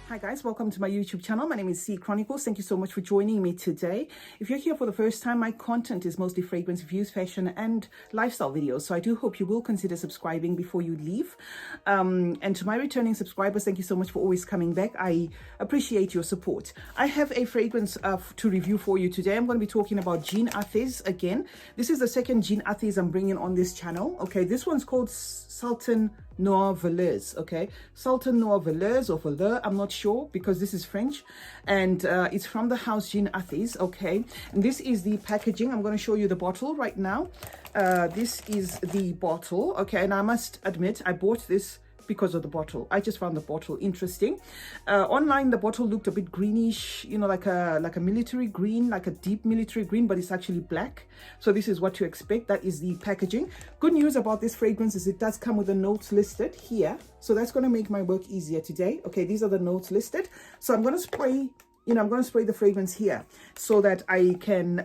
Hi guys, welcome to my YouTube channel. My name is CeeChronicles. Thank you so much for joining me today. If you're here for the first time, my content is mostly fragrance reviews, fashion and lifestyle videos. So I do hope you will consider subscribing before you leave. And to my returning subscribers, thank you so much for always coming back. I appreciate your support. I have a fragrance to review for you today. I'm going to be talking about Jeanne Arthes again. This is the second Jeanne Arthes I'm bringing on this channel. Okay, this one's called Sultane Noir Valours. Okay, Sultane Noir Valours or Valours, I'm not sure because this is French, and it's from the house Jeanne Arthes. Okay, and this is the packaging. I'm going to show you the bottle right now. This is the bottle. Okay, and I must admit I bought this because of the bottle. I just found the bottle interesting. Online, the bottle looked a bit greenish, you know, like a military green, like a deep military green, but it's actually black. So this is what to expect. That is the packaging. Good news about this fragrance is it does come with the notes listed here. So that's going to make my work easier today. Okay, these are the notes listed. So I'm going to spray, I'm going to spray the fragrance here so that I can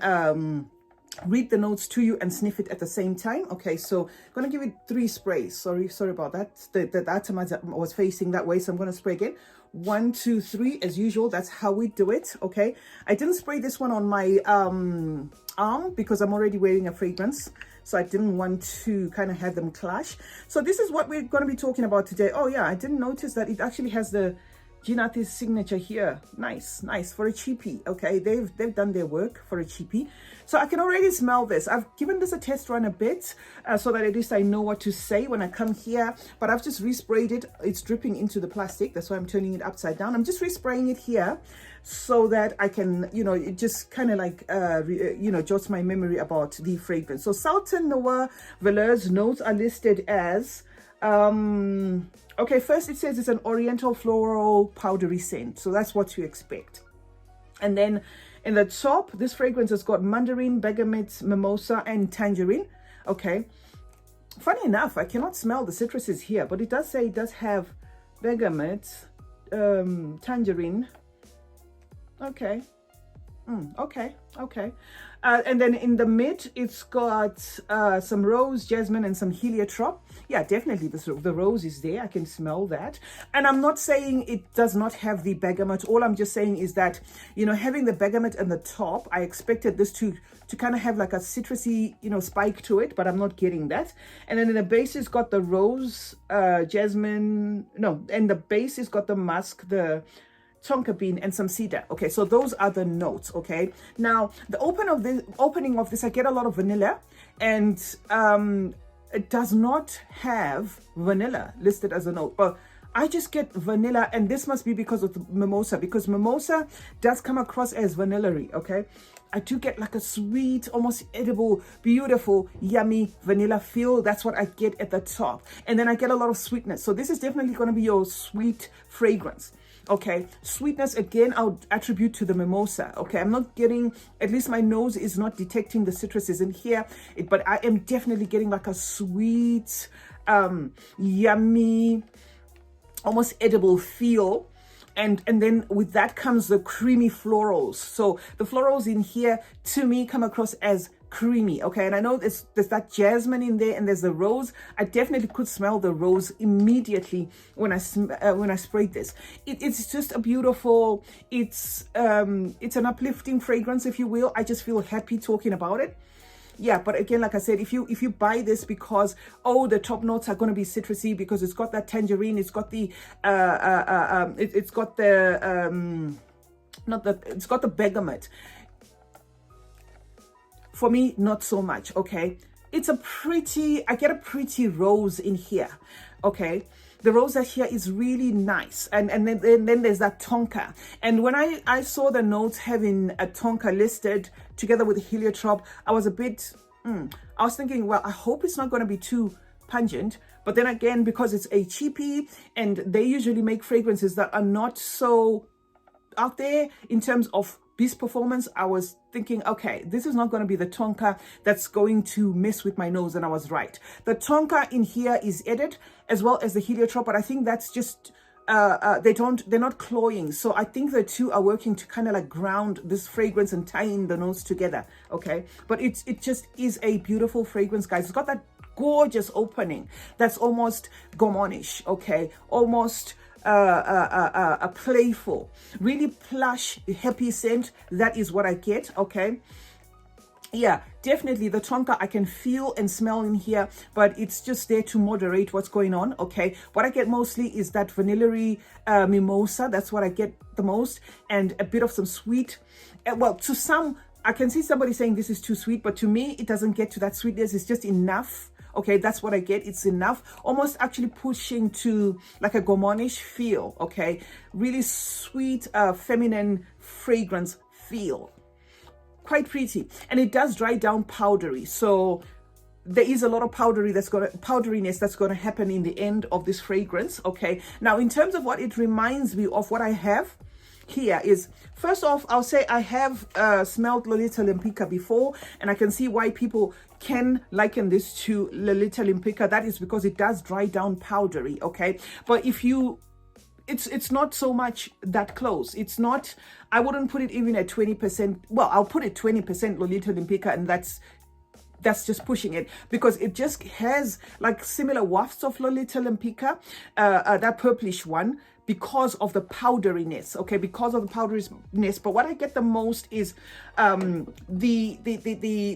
read the notes to you and sniff it at the same time. Okay, so I'm going to give it 3 sprays. Sorry about that. The atomizer was facing that way, so I'm going to spray again. 1, 2, 3, as usual. That's how we do it. Okay, I didn't spray this one on my arm because I'm already wearing a fragrance, so I didn't want to kind of have them clash. So this is what we're going to be talking about today. Oh yeah, I didn't notice that it actually has the Jeanne Arthes signature here. Nice for a cheapie. Okay, they've done their work for a cheapie. So I can already smell this. I've given this a test run a bit so that at least I know what to say when I come here, but I've just resprayed it. It's dripping into the plastic, that's why I'm turning it upside down. I'm just respraying it here so that I can, it just kind of like jots my memory about the fragrance. So Sultane Noir Valours notes are listed as okay, first it says it's an oriental floral powdery scent, so that's what you expect. And then in the top, this fragrance has got mandarin, bergamot, mimosa and tangerine. Okay, funny enough, I cannot smell the citruses here, but it does say it does have bergamot, tangerine. Okay. Okay. And then in the mid, it's got some rose, jasmine, and some heliotrope. Yeah, definitely the rose is there. I can smell that. And I'm not saying it does not have the bergamot. All I'm just saying is that, having the bergamot on the top, I expected this to kind of have like a citrusy, spike to it, but I'm not getting that. And then in the base, it's got the rose, jasmine, and the base has got the musk, the tonka bean and some cedar. Okay, so those are the notes. Okay, now the opening of this, I get a lot of vanilla, and it does not have vanilla listed as a note, but I just get vanilla, and this must be because of the mimosa, because mimosa does come across as vanilla-y. Okay, I do get like a sweet, almost edible, beautiful, yummy vanilla feel. That's what I get at the top, and then I get a lot of sweetness. So this is definitely going to be your sweet fragrance. Okay, sweetness again I'll attribute to the mimosa. Okay, I'm not getting, at least my nose is not detecting the citruses in here, but I am definitely getting like a sweet, yummy, almost edible feel. And then with that comes the creamy florals. So the florals in here to me come across as creamy. Okay, and I know there's that jasmine in there, and there's the rose. I definitely could smell the rose immediately when I sprayed this. It's just a beautiful, it's an uplifting fragrance, if you will. I just feel happy talking about it. Yeah, but again, like I said, if you buy this because, the top notes are going to be citrusy because it's got that tangerine, it's got the it's got the bergamot. For me, not so much. Okay, I get a pretty rose in here. Okay, the rose that here is really nice, and then there's that tonka. And when I saw the notes having a tonka listed together with heliotrope, I was a bit I was thinking, well, I hope it's not going to be too pungent. But then again, because it's a cheapie and they usually make fragrances that are not so out there in terms of beast performance, I was thinking, okay, this is not going to be the tonka that's going to mess with my nose, and I was right. The tonka in here is added as well as the heliotrope, but I think that's just they're not cloying, so I think the two are working to kind of like ground this fragrance and tie in the nose together. Okay, but it just is a beautiful fragrance, guys. It's got that gorgeous opening that's almost gourmandish. Okay, almost a playful, really plush, happy scent. That is what I get, okay? Yeah, definitely the tonka I can feel and smell in here, but it's just there to moderate what's going on, okay? What I get mostly is that vanilla-y mimosa. That's what I get the most, and a bit of some sweet. Well, to some, I can see somebody saying this is too sweet, but to me, it doesn't get to that sweetness. It's just enough. Okay, that's what I get. It's enough, almost actually pushing to like a gourmandish feel, okay? Really sweet, feminine fragrance feel. Quite pretty, and it does dry down powdery, so there is a lot of powderiness that's going to happen in the end of this fragrance, okay? Now, in terms of what it reminds me of, what I have here is, first off, I'll say I have smelled Lolita Lempicka before, and I can see why people can liken this to Lolita Lempicka. That is because it does dry down powdery, okay? But if you, it's not so much that close. It's not, I wouldn't put it even at 20%. Well, I'll put it 20% Lolita Lempicka, and that's just pushing it, because it just has like similar wafts of Lolita Lempicka, that purplish one, because of the powderiness, okay, because of the powderiness. But what I get the most is the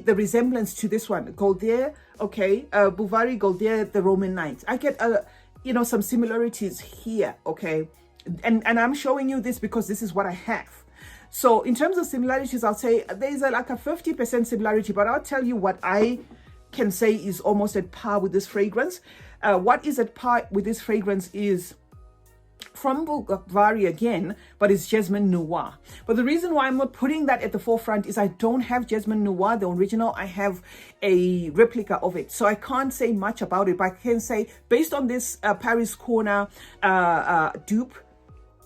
resemblance to this one, Goldier, okay, Bouvari Goldier, the Roman Knights. I get you know, some similarities here, okay, and I'm showing you this because this is what I have. So in terms of similarities, I'll say there's like a 50% similarity, but I'll tell you what I can say is almost at par with this fragrance. What is at par with this fragrance is from Bouvari again, but it's Jasmine Noir. But the reason why I'm not putting that at the forefront is I don't have Jasmine Noir, the original. I have a replica of it, so I can't say much about it, but I can say based on this Paris Corner dupe,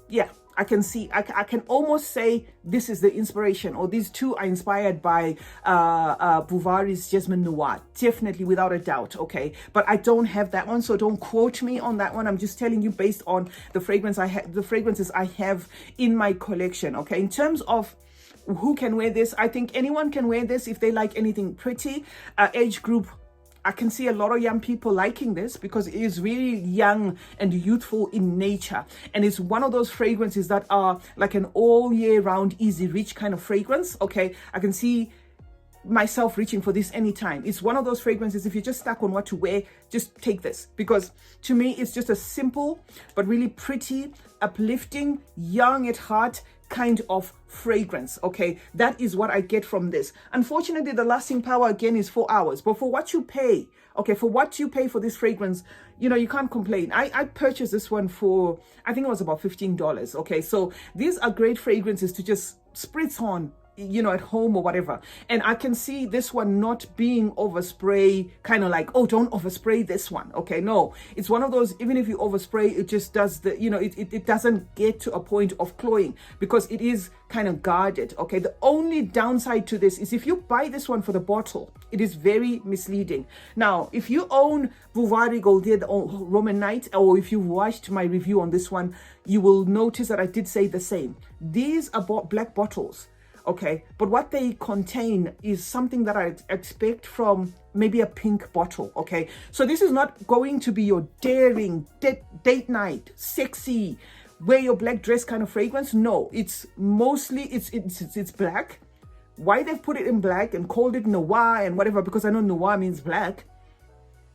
yeah, I can see, I can almost say this is the inspiration, or these two are inspired by Bouvari's Jasmine Noir, definitely, without a doubt, okay? But I don't have that one, so don't quote me on that one. I'm just telling you based on the fragrance I have, the fragrances I have in my collection, okay? In terms of who can wear this, I think anyone can wear this if they like anything pretty. Age group, I can see a lot of young people liking this because it is really young and youthful in nature. And it's one of those fragrances that are like an all year round, easy reach kind of fragrance. Okay, I can see myself reaching for this anytime. It's one of those fragrances, if you're just stuck on what to wear, just take this, because to me, it's just a simple but really pretty, uplifting, young at heart kind of fragrance. Okay, that is what I get from this. Unfortunately, the lasting power again is 4 hours, but for what you pay, okay, for what you pay for this fragrance, you know, you can't complain. I purchased this one for, I think it was about $15. Okay, so these are great fragrances to just spritz on, you know, at home or whatever. And I can see this one not being overspray, kind of like, oh, don't overspray this one. Okay, no, it's one of those, even if you overspray, it just does the, you know, it doesn't get to a point of cloying because it is kind of guarded. Okay, the only downside to this is if you buy this one for the bottle, it is very misleading. Now, if you own Bouvari Goldier, the Roman Knight, or if you watched my review on this one, you will notice that I did say the same. These are black bottles. Okay, but what they contain is something that I expect from maybe a pink bottle. Okay, so this is not going to be your daring date night, sexy, wear your black dress kind of fragrance. No, it's mostly it's black. Why they've put it in black and called it noir and whatever, because I know noir means black,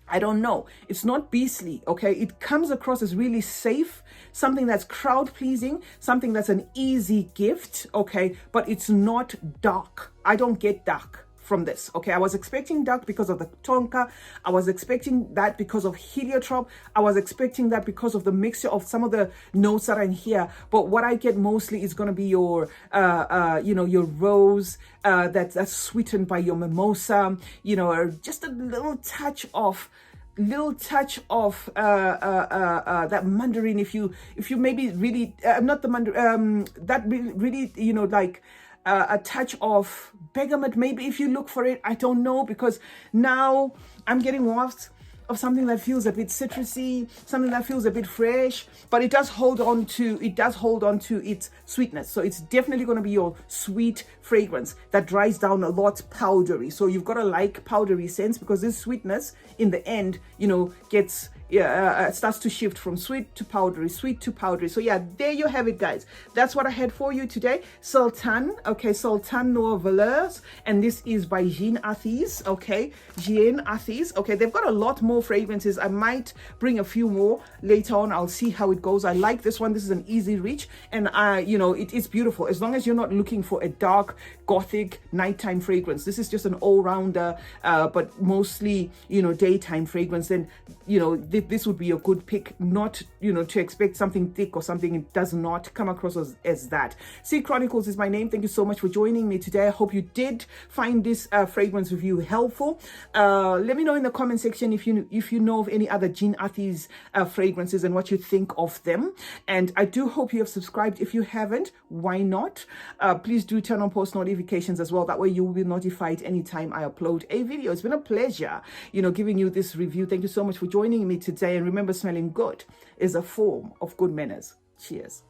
I don't know. It's not beastly, okay? It comes across as really safe, something that's crowd pleasing, something that's an easy gift, okay? But it's not dark. I don't get dark from this, okay? I was expecting dark because of the tonka. I was expecting that because of heliotrope. I was expecting that because of the mixture of some of the notes that are in here. But what I get mostly is going to be your, you know, your rose that's sweetened by your mimosa, you know, or just a little touch of that mandarin, if you maybe really not the mandarin, that really, you know, like a touch of bergamot, maybe, if you look for it. I don't know, because now I'm getting wafts of something that feels a bit citrusy, something that feels a bit fresh, but it does hold on to its sweetness. So it's definitely going to be your sweet fragrance that dries down a lot powdery. So you've got to like powdery scents, because this sweetness in the end, you know, gets starts to shift from sweet to powdery, sweet to powdery. So yeah, there you have it, guys. That's what I had for you today. Sultane, okay, Sultane Noir Valours, and this is by Jeanne Arthes, okay, Jeanne Arthes. Okay, they've got a lot more fragrances. I might bring a few more later on. I'll see how it goes. I like this one. This is an easy reach, and you know, it is beautiful. As long as you're not looking for a dark, gothic, nighttime fragrance, this is just an all-rounder, but mostly, you know, daytime fragrance, then, you know, this would be a good pick. Not, you know, to expect something thick or something. It does not come across as that. CeeChronicles is my name. Thank you so much for joining me today. I hope you did find this fragrance review helpful. Let me know in the comment section if you know of any other Jeanne Arthes fragrances and what you think of them. And I do hope you have subscribed. If you haven't, why not? Please do turn on post notifications as well. That way you will be notified anytime I upload a video. It's been a pleasure, you know, giving you this review. Thank you so much for joining me today. And remember, smelling good is a form of good manners. Cheers.